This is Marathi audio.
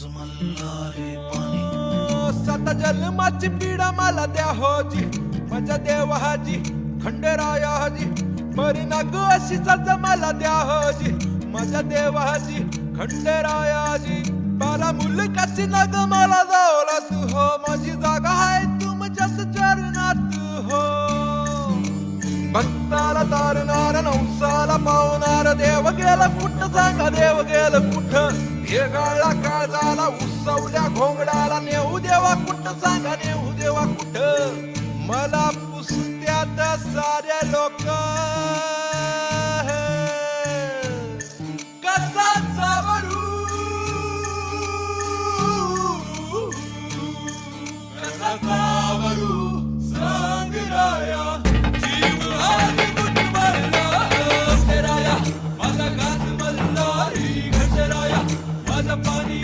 मल्हारी पाणी सात जन्माची पीडा मला द्या होजी माझ्या देवाजी खंडेरायाजी बरी नग अशी सजा मला द्या होजी माझ्या देवाजी खंडेरायाजी बारा मुलकाची नग मला जावला तू हो माझी जागा आहे तुमच्याच चरणात हो भक्ताला तारणार नवसाला पावणार देव गेला कुठं सांगा देव गेलं कुठं भेगाळला काळजाला उसवल्या घोंगडाला नेऊ देवा कुठं सांगा नेऊ देवा कुठं मला पुसत्यात साऱ्या लोक कसा सावरू कसा सावरू सांग राया जीव आधी गुटमरला घसराया माझा घास मल्हारी घसराया माझा पाणी